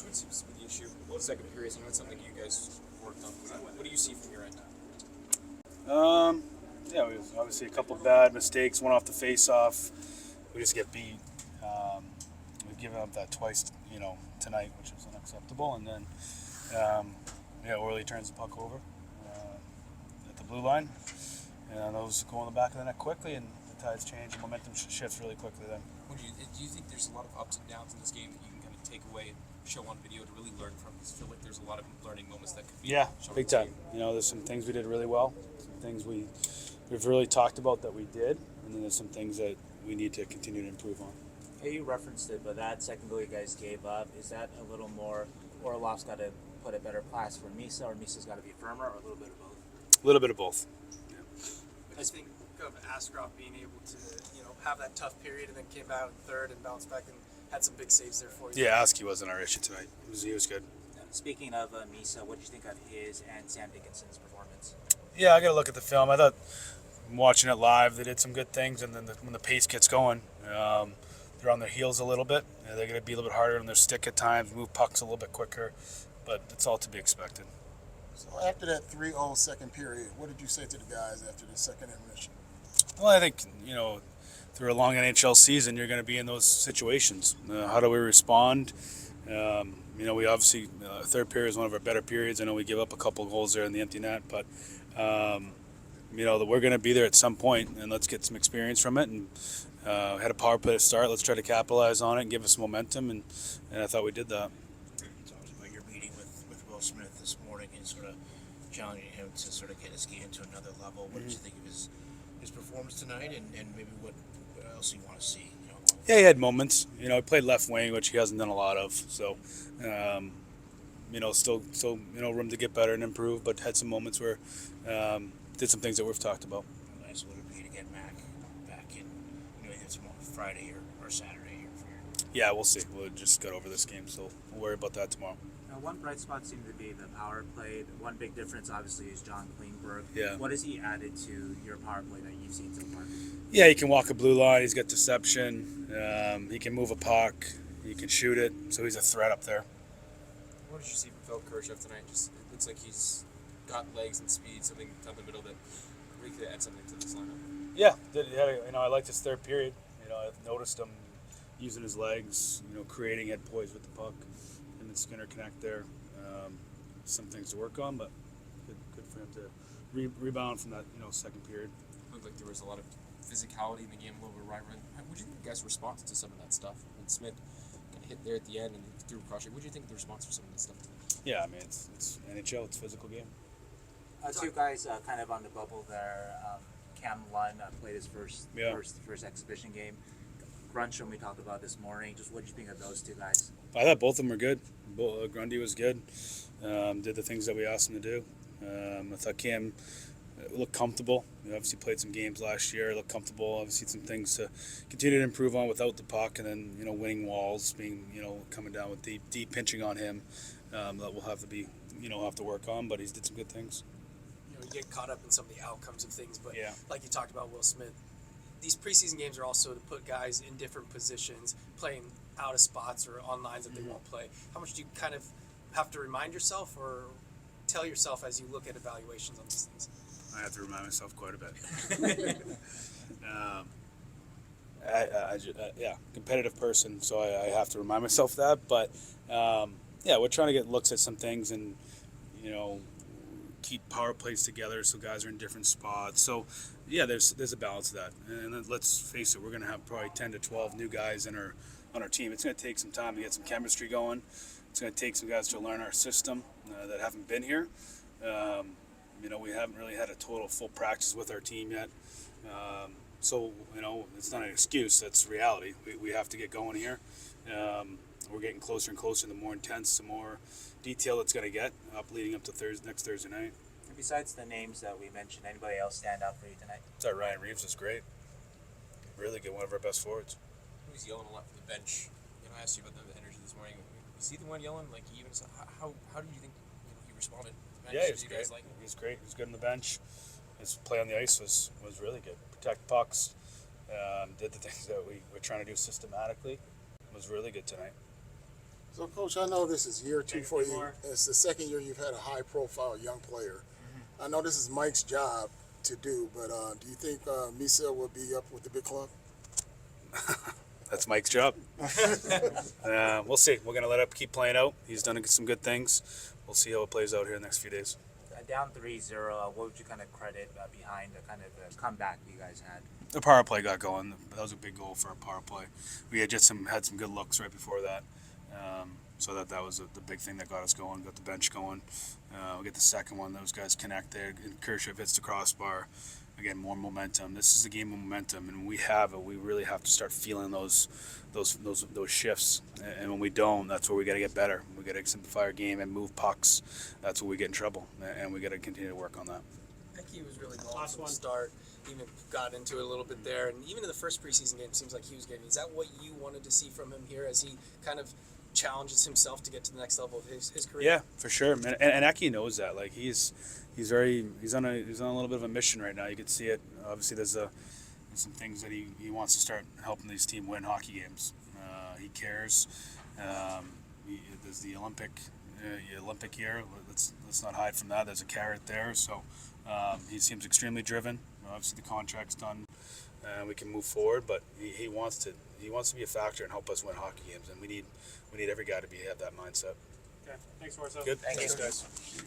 what seems to be the issue? Well, second period, I know it's something you guys worked on. What do you see from your end? Yeah, we have obviously a couple bad mistakes. One off the face-off, we just get beat. We've given up that twice, tonight, which is unacceptable. And then, Orly turns the puck over at the blue line, and those go in the back of the net quickly, and the tides change, and momentum shifts really quickly then. Do you think there's a lot of ups and downs in this game that you can kind of take away and show on video to really learn from? Because I feel like there's a lot of learning moments that could be shown big time. There's some things we did really well, some things we've really talked about that we did, and then there's some things that we need to continue to improve on. Hey, you referenced it, but that second goal you guys gave up, is that a little more Orlov's got to put a better pass for Misa, or Misa's got to be firmer, or a little bit of both? A little bit of both. Yeah. I think of Askarov being able to, have that tough period and then came out in third and bounced back and had some big saves there for you. Yeah, Asky wasn't our issue tonight. He was good. Speaking of Misa, what did you think of his and Sam Dickinson's performance? Yeah, I got to look at the film. I thought watching it live, they did some good things, and then when the pace gets going, they're on their heels a little bit. They're going to be a little bit harder on their stick at times, move pucks a little bit quicker, but it's all to be expected. So after that 3-0 second period, what did you say to the guys after the second intermission? Well, I think, through a long NHL season, you're going to be in those situations. How do we respond? We obviously, third period is one of our better periods. I know we give up a couple goals there in the empty net, but, that we're going to be there at some point, and let's get some experience from it. And had a power play to start. Let's try to capitalize on it and give us momentum, and I thought we did that. You talked about your meeting with Will Smith this morning and sort of challenging him to sort of get his game to another level. What did you think of his performance tonight, and maybe what else you want to see? Yeah, he had moments. He played left wing, which he hasn't done a lot of. So, still room to get better and improve, but had some moments where did some things that we've talked about. How nice would it be to get Mac back in, either tomorrow, Friday or Saturday here for you? Yeah, we'll see. We'll just got over this game, so we'll worry about that tomorrow. One bright spot seemed to be the power play. One big difference, obviously, is John Klingberg. Yeah. What has he added to your power play that you've seen so far? Yeah, he can walk a blue line. He's got deception. He can move a puck. He can shoot it. So he's a threat up there. What did you see from Phil Kershaw tonight? Just it looks like he's got legs and speed, something down the middle that really could add something to this lineup. Yeah, I liked his third period. I've noticed him using his legs, creating head poise with the puck. And then Skinner connect there. Some things to work on, but good for him to rebound from that, second period. It looked like there was a lot of physicality in the game, a little bit of rivalry. What do you think the guys' response to some of that stuff? When Smith kind of hit there at the end and threw across it, what do you think the response for some of that stuff? Yeah, I mean, it's NHL, it's a physical game. Two guys kind of on the bubble there. Cam Lund played his first exhibition game. Grunstrom we talked about this morning. Just what did you think of those two guys? I thought both of them were good. Grundy was good. Did the things that we asked him to do. I thought Cam looked comfortable. Obviously played some games last year. Looked comfortable. Obviously some things to continue to improve on without the puck, and then winning walls, being coming down with deep pinching on him. That we'll have to be have to work on. But he's did some good things. You get caught up in some of the outcomes of things, but yeah. Like you talked about Will Smith, these preseason games are also to put guys in different positions, playing out of spots or on lines that they won't play. How much do you kind of have to remind yourself or tell yourself as you look at evaluations on these things? I have to remind myself quite a bit. Competitive person, so I have to remind myself that. But we're trying to get looks at some things and keep power plays together so guys are in different spots. So yeah, there's a balance to that. And then let's face it, we're going to have probably 10 to 12 new guys on our team. It's going to take some time to get some chemistry going. It's going to take some guys to learn our system that haven't been here. We haven't really had a total full practice with our team yet. So it's not an excuse. That's reality. We have to get going here. We're getting closer and closer. The more intense, the more detail it's going to get leading up to next Thursday night. And besides the names that we mentioned, anybody else stand out for you tonight? I thought Ryan Reaves was great. Really good, one of our best forwards. He was yelling a lot from the bench. I asked you about the energy this morning. Was he the one yelling? Like he even how did you think he responded? Yeah, he was great. He was great. He was good on the bench. His play on the ice was really good. Protect pucks. Did the things that we were trying to do systematically. It was really good tonight. So, Coach, I know this is year 2 for you. It's the second year you've had a high-profile young player. I know this is Mike's job to do, but do you think Misa will be up with the big club? That's Mike's job. We'll see. We're going to let him keep playing out. He's done some good things. We'll see how it plays out here in the next few days. Down 3-0, what would you kind of credit behind the kind of comeback you guys had? The power play got going. That was a big goal for our power play. We had some good looks right before that. So that was the big thing that got us going, got the bench going. We get the second one. Those guys connect there. And Kershaw hits the crossbar. Again, more momentum. This is a game of momentum, and when we have it, we really have to start feeling those shifts. And when we don't, that's where we got to get better. We got to simplify our game and move pucks. That's where we get in trouble, and we got to continue to work on that. I think he was really going from the start. Even got into it a little bit there, and even in the first preseason game, it seems like he was getting. Is that what you wanted to see from him here as he kind of challenges himself to get to the next level of his career? Yeah, for sure. And Aki knows that. Like he's on a little bit of a mission right now. You can see it. Obviously, there's some things that he wants to start helping this team win hockey games. He cares. There's the Olympic year. Let's not hide from that. There's a carrot there. So he seems extremely driven. Obviously, the contract's done. We can move forward, but he wants to be a factor and help us win hockey games, and we need every guy to have that mindset. Okay, thanks, Warsaw. Good. Thank you. Thanks, guys.